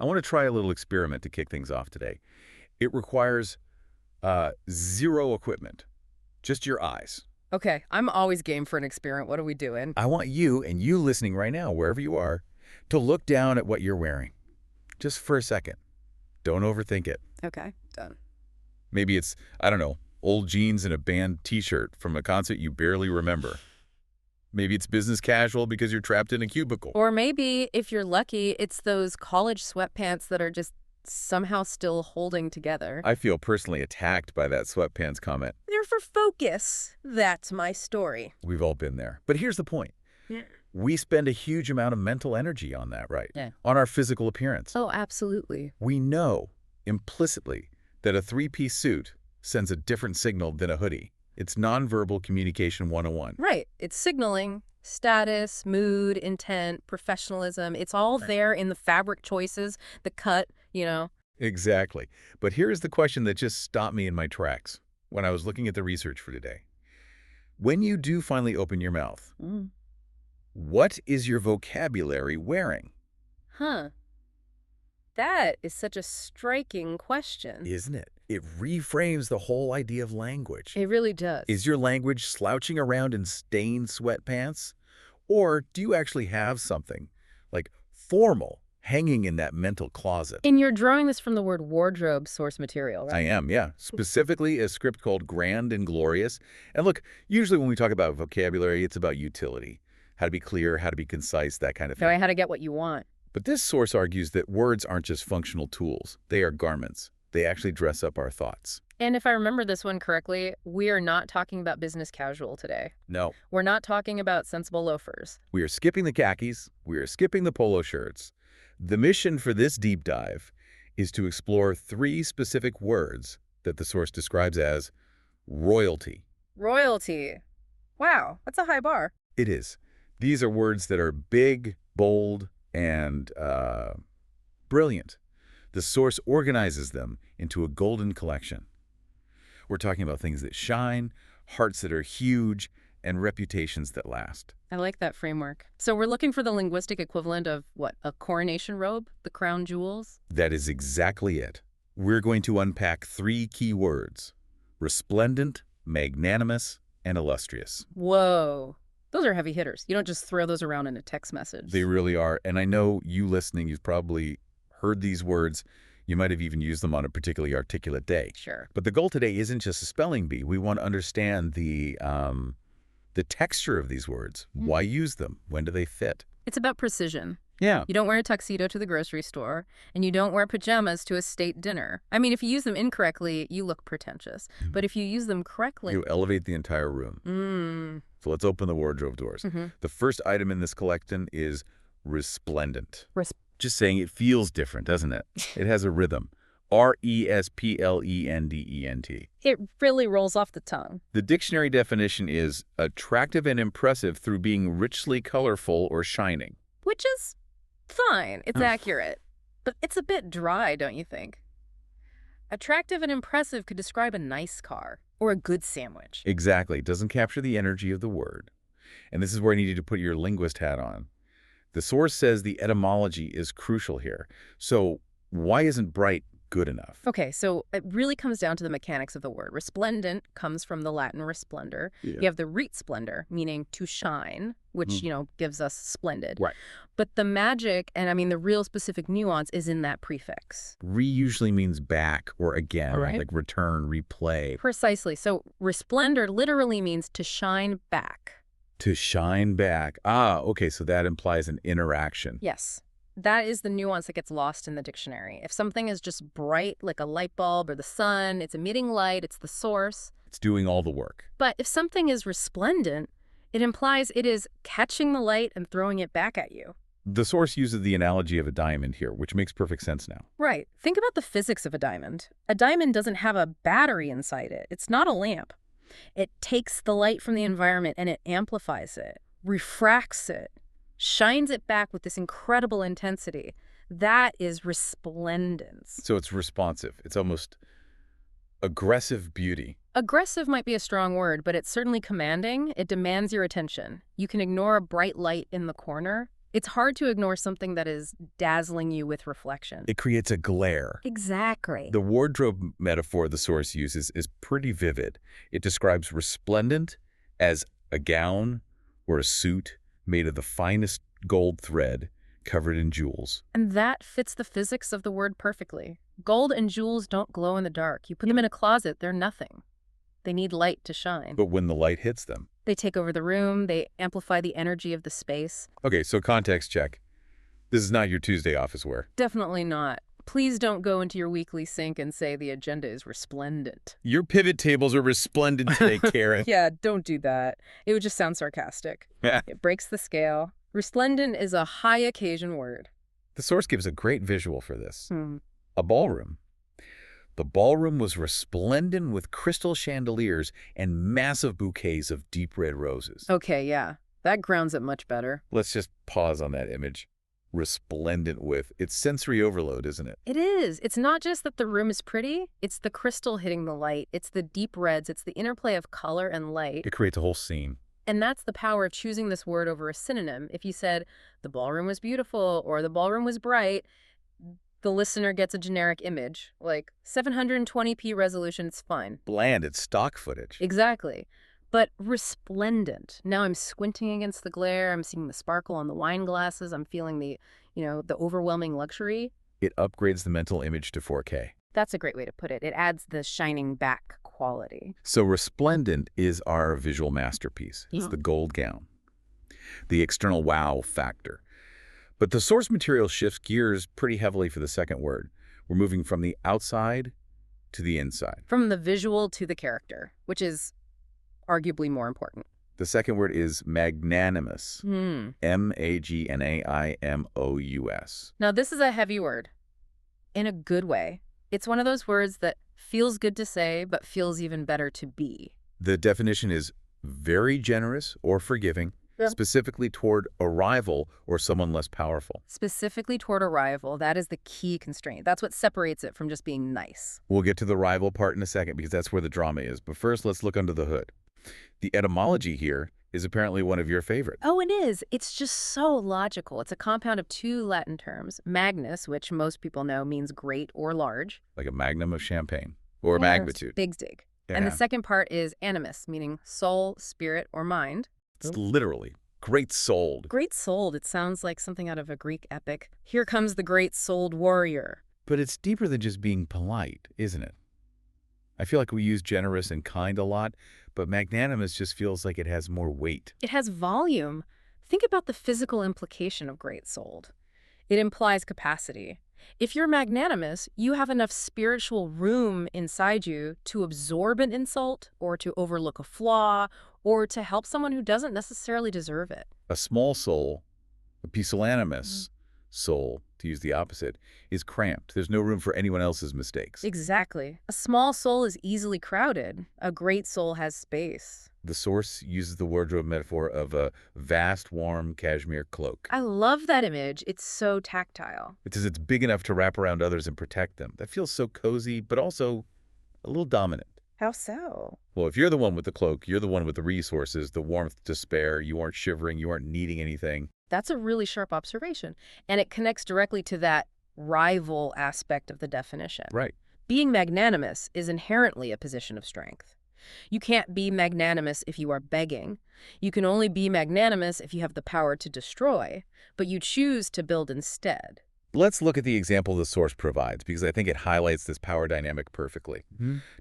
I want to try a little experiment to kick things off today. It requires zero equipment, just your eyes. Okay, I'm always game for an experiment. What are we doing? I want you, and you listening right now, wherever you are, to look down at what you're wearing, just for a second. Don't overthink it. Okay, done. Maybe it's, I don't know, old jeans and a band t-shirt from a concert you barely remember. Maybe it's business casual because you're trapped in a cubicle. Or maybe, if you're lucky, it's those college sweatpants that are just somehow still holding together. I feel personally attacked by that sweatpants comment. They're for focus. That's my story. We've all been there. But here's the point. Yeah. We spend a huge amount of mental energy on that, right? Yeah. On our physical appearance. Oh, absolutely. We know implicitly that a three-piece suit sends a different signal than a hoodie. It's nonverbal communication 101. Right. It's signaling, status, mood, intent, professionalism. It's all there in the fabric choices, the cut, you know. Exactly. But here is the question that just stopped me in my tracks when I was looking at the research for today. When you do finally open your mouth, what is your vocabulary wearing? Huh. That is such a striking question. Isn't it? It reframes the whole idea of language. It really does. Is your language slouching around in stained sweatpants? Or do you actually have something, like formal, hanging in that mental closet? And you're drawing this from the word wardrobe source material, right? I am, yeah. Specifically a script called Grand and Glorious. And look, usually when we talk about vocabulary, it's about utility. How to be clear, how to be concise, that kind of thing. Know how to get what you want. But this source argues that words aren't just functional tools. They are garments. They actually dress up our thoughts. And if I remember this one correctly, we are not talking about business casual today. No. We're not talking about sensible loafers. We are skipping the khakis. We are skipping the polo shirts. The mission for this deep dive is to explore three specific words that the source describes as royalty. Royalty. Wow, that's a high bar. It is. These are words that are big, bold, and brilliant. The source organizes them into a golden collection. We're talking about things that shine, hearts that are huge, and reputations that last. I like that framework. So we're looking for the linguistic equivalent of, what, a coronation robe? The crown jewels? That is exactly it. We're going to unpack three key words: resplendent, magnanimous, and illustrious. Whoa. Those are heavy hitters. You don't just throw those around in a text message. They really are. And I know you listening, you've probably heard these words. You might have even used them on a particularly articulate day. Sure. But the goal today isn't just a spelling bee. We want to understand the texture of these words. Why use them? When do they fit? It's about precision. Yeah. You don't wear a tuxedo to the grocery store, and you don't wear pajamas to a state dinner. I mean, if you use them incorrectly, you look pretentious. But if you use them correctly... You elevate the entire room. So let's open the wardrobe doors. The first item in this collection is resplendent. Just saying it feels different, doesn't it? It has a rhythm. R-E-S-P-L-E-N-D-E-N-T. It really rolls off the tongue. The dictionary definition is attractive and impressive through being richly colorful or shining. Which is fine. It's accurate. But it's a bit dry, don't you think? Attractive and impressive could describe a nice car or a good sandwich. Exactly. It doesn't capture the energy of the word. And this is where I need you to put your linguist hat on. The source says the etymology is crucial here. So why isn't bright good enough? Okay, so it really comes down to the mechanics of the word. Resplendent comes from the Latin resplendere. Yeah. You have the resplendere, meaning to shine, which, gives us splendid. Right. But the magic, and I mean the real specific nuance, is in that prefix. Re usually means back or again, Right. like return, replay. Precisely. So resplendor literally means to shine back. To shine back. Ah, okay, so that implies an interaction. Yes. That is the nuance that gets lost in the dictionary. If something is just bright, like a light bulb or the sun, it's emitting light, it's the source. It's doing all the work. But if something is resplendent, it implies it is catching the light and throwing it back at you. The source uses the analogy of a diamond here, which makes perfect sense now. Right. Think about the physics of a diamond. A diamond doesn't have a battery inside it. It's not a lamp. It takes the light from the environment and it amplifies it, refracts it, shines it back with this incredible intensity. That is resplendence. So it's responsive. It's almost aggressive beauty. Aggressive might be a strong word, but it's certainly commanding. It demands your attention. You can ignore a bright light in the corner, It's hard to ignore something that is dazzling you with reflection. It creates a glare. Exactly. The wardrobe metaphor the source uses is pretty vivid. It describes resplendent as a gown or a suit made of the finest gold thread covered in jewels. And that fits the physics of the word perfectly. Gold and jewels don't glow in the dark. You put them in a closet, they're nothing. They need light to shine. But when the light hits them... They take over the room, they amplify the energy of the space. Okay, so context check. This is not your Tuesday office wear. Definitely not. Please don't go into your weekly sync and say the agenda is resplendent. Your pivot tables are resplendent today, Karen. Yeah, don't do that. It would just sound sarcastic. It breaks the scale. Resplendent is a high occasion word. The source gives a great visual for this. A ballroom. The ballroom was resplendent with crystal chandeliers and massive bouquets of deep red roses. Okay, yeah. That grounds it much better. Let's just pause on that image. Resplendent with. It's sensory overload, isn't it? It is. It's not just that the room is pretty. It's the crystal hitting the light. It's the deep reds. It's the interplay of color and light. It creates a whole scene. And that's the power of choosing this word over a synonym. If you said, the ballroom was beautiful or the ballroom was bright, the listener gets a generic image, like 720p resolution, it's fine. Bland, it's stock footage. Exactly. But resplendent. Now I'm squinting against the glare, I'm seeing the sparkle on the wine glasses, I'm feeling the overwhelming luxury. It upgrades the mental image to 4K. That's a great way to put it. It adds the shining back quality. So resplendent is our visual masterpiece. It's the gold gown, the external wow factor. But the source material shifts gears pretty heavily for the second word. We're moving from the outside to the inside. From the visual to the character, which is arguably more important. The second word is magnanimous. M-A-G-N-A-I-M-O-U-S. Now, this is a heavy word in a good way. It's one of those words that feels good to say, but feels even better to be. The definition is very generous or forgiving, specifically toward a rival or someone less powerful. Specifically toward a rival, that is the key constraint. That's what separates it from just being nice. We'll get to the rival part in a second because that's where the drama is. But first, let's look under the hood. The etymology here is apparently one of your favorites. Oh, it is. It's just so logical. It's a compound of two Latin terms, magnus, which most people know means great or large. Like a magnum of champagne or magnitude. Big dig. Yeah. And the second part is animus, meaning soul, spirit, or mind. It's literally great-souled. Great-souled. It sounds like something out of a Greek epic. Here comes the great-souled warrior. But it's deeper than just being polite, isn't it? I feel like we use generous and kind a lot, but magnanimous just feels like it has more weight. It has volume. Think about the physical implication of great-souled. It implies capacity. If you're magnanimous, you have enough spiritual room inside you to absorb an insult or to overlook a flaw or to help someone who doesn't necessarily deserve it. A small soul, a pusillanimous soul, to use the opposite, is cramped. There's no room for anyone else's mistakes. Exactly. A small soul is easily crowded. A great soul has space. The source uses the wardrobe metaphor of a vast, warm cashmere cloak. I love that image. It's so tactile. It says it's big enough to wrap around others and protect them. That feels so cozy, but also a little dominant. How so? Well, if you're the one with the cloak, you're the one with the resources, the warmth to spare. You aren't shivering. You aren't needing anything. That's a really sharp observation. And it connects directly to that rival aspect of the definition. Right. Being magnanimous is inherently a position of strength. You can't be magnanimous if you are begging. You can only be magnanimous if you have the power to destroy, but you choose to build instead. Let's look at the example the source provides, because I think it highlights this power dynamic perfectly.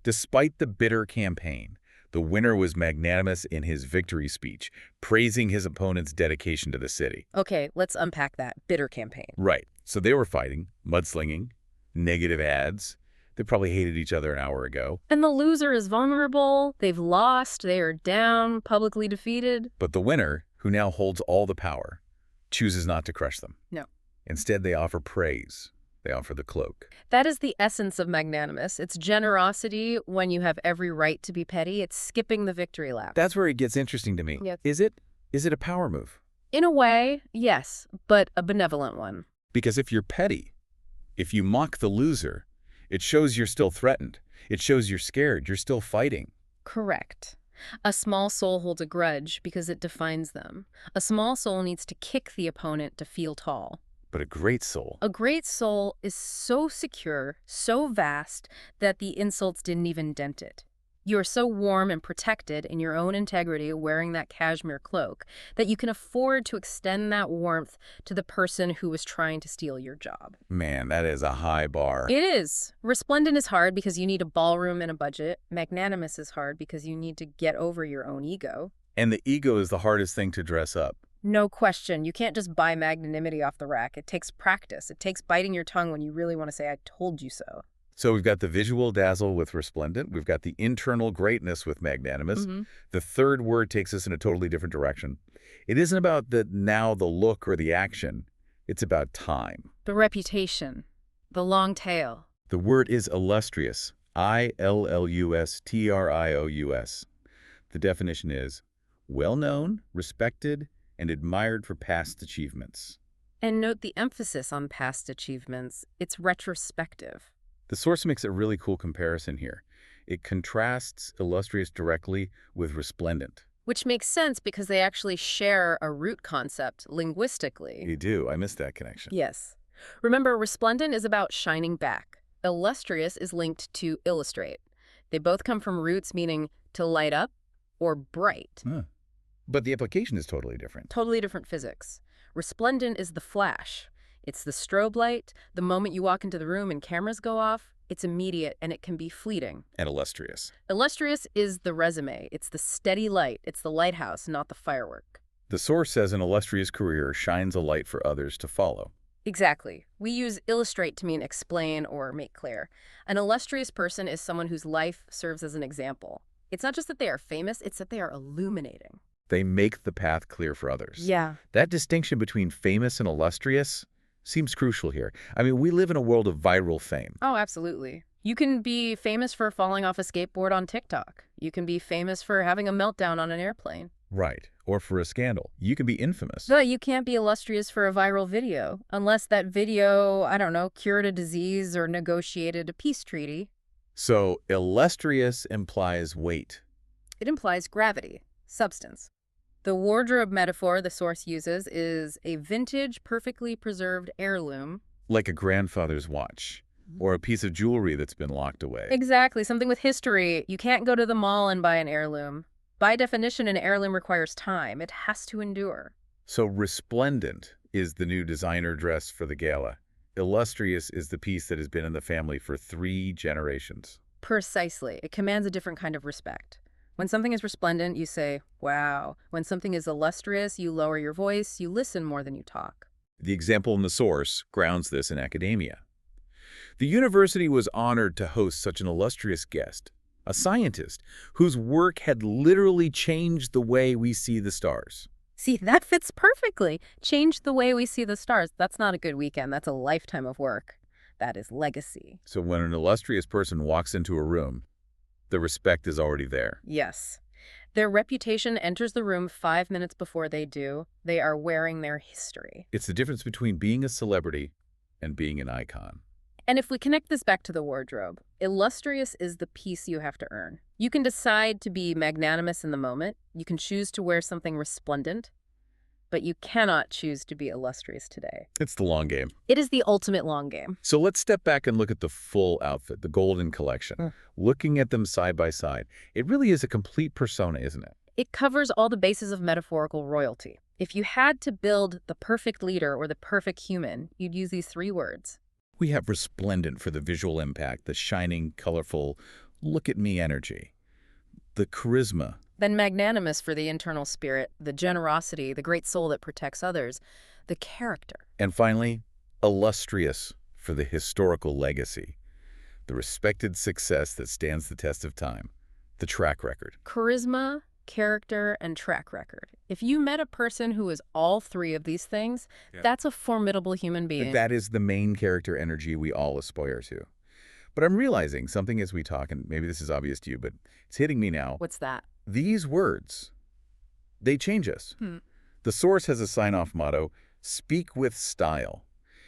Despite the bitter campaign, the winner was magnanimous in his victory speech, praising his opponent's dedication to the city. Okay, let's unpack that bitter campaign. Right. So they were fighting, mudslinging, negative ads. They probably hated each other an hour ago. And the loser is vulnerable. They've lost. They are down, publicly defeated. But the winner, who now holds all the power, chooses not to crush them. No. Instead, they offer praise. They offer the cloak. That is the essence of magnanimous. It's generosity when you have every right to be petty. It's skipping the victory lap. That's where it gets interesting to me. Yes. Is it a power move? In a way, yes, but a benevolent one. Because if you're petty, if you mock the loser, it shows you're still threatened. It shows you're scared. You're still fighting. Correct. A small soul holds a grudge because it defines them. A small soul needs to kick the opponent to feel tall. But a great soul. A great soul is so secure, so vast, that the insults didn't even dent it. You are so warm and protected in your own integrity wearing that cashmere cloak that you can afford to extend that warmth to the person who was trying to steal your job. Man, that is a high bar. It is. Resplendent is hard because you need a ballroom and a budget. Magnanimous is hard because you need to get over your own ego. And the ego is the hardest thing to dress up. No question. You can't just buy magnanimity off the rack. It takes practice. It takes biting your tongue when you really want to say, I told you so. So we've got the visual dazzle with resplendent. We've got the internal greatness with magnanimous. The third word takes us in a totally different direction. It isn't about the look or the action. It's about time. The reputation. The long tail. The word is illustrious. Illustrious. The definition is well-known, respected, and admired for past achievements. And note the emphasis on past achievements. It's retrospective. The source makes a really cool comparison here. It contrasts illustrious directly with resplendent. Which makes sense because they actually share a root concept linguistically. You do. I missed that connection. Yes. Remember, resplendent is about shining back. Illustrious is linked to illustrate. They both come from roots meaning to light up or bright. But the application is totally different. Totally different physics. Resplendent is the flash. It's the strobe light. The moment you walk into the room and cameras go off, it's immediate and it can be fleeting. And illustrious. Illustrious is the resume. It's the steady light. It's the lighthouse, not the firework. The source says an illustrious career shines a light for others to follow. Exactly. We use illustrate to mean explain or make clear. An illustrious person is someone whose life serves as an example. It's not just that they are famous, it's that they are illuminating. They make the path clear for others. Yeah. That distinction between famous and illustrious seems crucial here. I mean, we live in a world of viral fame. Oh, absolutely. You can be famous for falling off a skateboard on TikTok. You can be famous for having a meltdown on an airplane. Right. Or for a scandal. You can be infamous. But you can't be illustrious for a viral video unless that video, I don't know, cured a disease or negotiated a peace treaty. So illustrious implies weight. It implies gravity, substance. The wardrobe metaphor the source uses is a vintage, perfectly preserved heirloom. Like a grandfather's watch or a piece of jewelry that's been locked away. Exactly, something with history. You can't go to the mall and buy an heirloom. By definition, an heirloom requires time. It has to endure. So resplendent is the new designer dress for the gala. Illustrious is the piece that has been in the family for 3 generations. Precisely. It commands a different kind of respect. When something is resplendent, you say, wow. When something is illustrious, you lower your voice, you listen more than you talk. The example in the source grounds this in academia. The university was honored to host such an illustrious guest, a scientist whose work had literally changed the way we see the stars. See, that fits perfectly. Change the way we see the stars. That's not a good weekend. That's a lifetime of work. That is legacy. So when an illustrious person walks into a room, the respect is already there. Yes. Their reputation enters the room 5 minutes before they do. They are wearing their history. It's the difference between being a celebrity and being an icon. And if we connect this back to the wardrobe, illustrious is the piece you have to earn. You can decide to be magnanimous in the moment. You can choose to wear something resplendent. But you cannot choose to be illustrious today. It's the long game. It is the ultimate long game. So let's step back and look at the full outfit, the golden collection. Looking at them side by side, it really is a complete persona, isn't it? It covers all the bases of metaphorical royalty. If you had to build the perfect leader or the perfect human, you'd use these 3 words. We have resplendent for the visual impact, the shining, colorful, look-at-me energy. The charisma. Then magnanimous for the internal spirit, the generosity, the great soul that protects others, the character. And finally, illustrious for the historical legacy, the respected success that stands the test of time, the track record. Charisma, character, and track record. If you met a person who is all 3 of these things, that's a formidable human being. That is the main character energy we all aspire to. But I'm realizing something as we talk, and maybe this is obvious to you, but it's hitting me now. What's that? These words, they change us. The source has a sign-off motto, speak with style.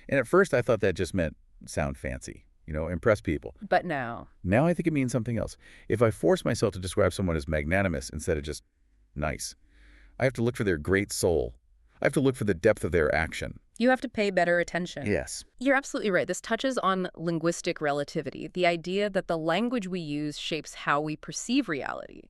And at first I thought that just meant sound fancy. impress people. But now, Now I think it means something else. If I force myself to describe someone as magnanimous instead of just nice, I have to look for their great soul. I have to look for the depth of their action. you have to pay better attention. Yes. You're absolutely right. This touches on linguistic relativity, the idea that the language we use shapes how we perceive reality.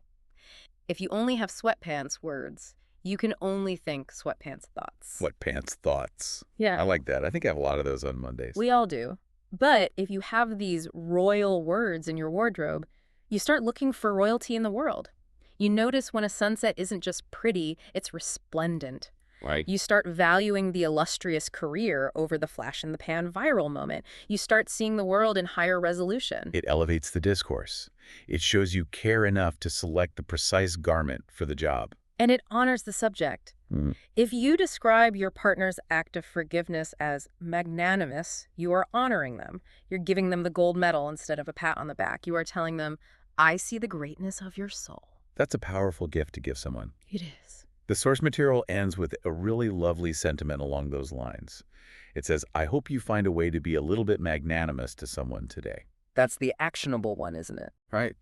If you only have sweatpants words, you can only think sweatpants thoughts. What pants thoughts. I Yeah, like that. I think I have a lot of those on Mondays. we all do. But if you have these royal words in your wardrobe, you start looking for royalty in the world. You notice when a sunset isn't just pretty, it's resplendent. Right. You start valuing the illustrious career over the flash-in-the-pan viral moment. You start seeing the world in higher resolution. It elevates the discourse. It shows you care enough to select the precise garment for the job. And it honors the subject. Mm. If you describe your partner's act of forgiveness as magnanimous, you are honoring them. You're giving them the gold medal instead of a pat on the back. You are telling them, I see the greatness of your soul. That's a powerful gift to give someone. It is. The source material ends with a really lovely sentiment along those lines. It says, I hope you find a way to be a little bit magnanimous to someone today. That's the actionable one, isn't it? Right.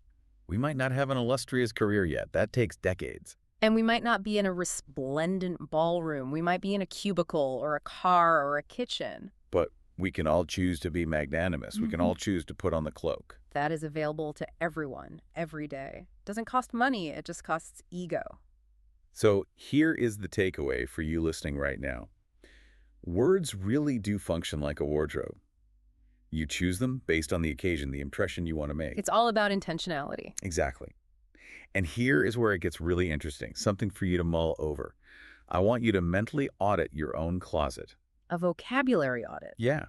We might not have an illustrious career yet. That takes decades. And we might not be in a resplendent ballroom. We might be in a cubicle or a car or a kitchen. But we can all choose to be magnanimous. We can all choose to put on the cloak. That is available to everyone, every day. Doesn't cost money, it just costs ego. So here is the takeaway for you listening right now. Words really do function like a wardrobe. You choose them based on the occasion, the impression you want to make. It's all about intentionality. Exactly. And here is where it gets really interesting, something for you to mull over. I want you to mentally audit your own closet. A vocabulary audit. Yeah.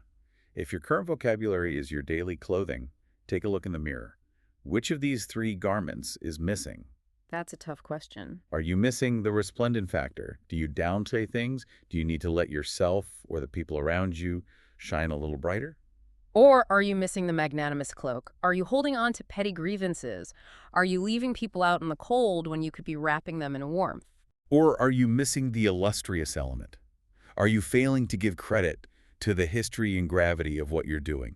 If your current vocabulary is your daily clothing, take a look in the mirror. Which of these 3 garments is missing? That's a tough question. Are you missing the resplendent factor? Do you downplay things? Do you need to let yourself or the people around you shine a little brighter? Or are you missing the magnanimous cloak? Are you holding on to petty grievances? Are you leaving people out in the cold when you could be wrapping them in warmth? Or are you missing the illustrious element? Are you failing to give credit to the history and gravity of what you're doing?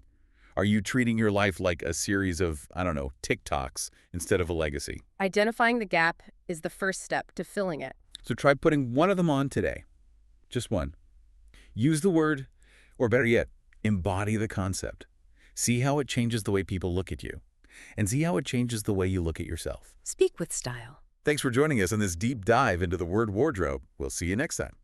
Are you treating your life like a series of, TikToks instead of a legacy? Identifying the gap is the first step to filling it. So try putting one of them on today. Just one. Use the word, or better yet, embody the concept. See how it changes the way people look at you. And see how it changes the way you look at yourself. Speak with style. Thanks for joining us on this deep dive into the word wardrobe. We'll see you next time.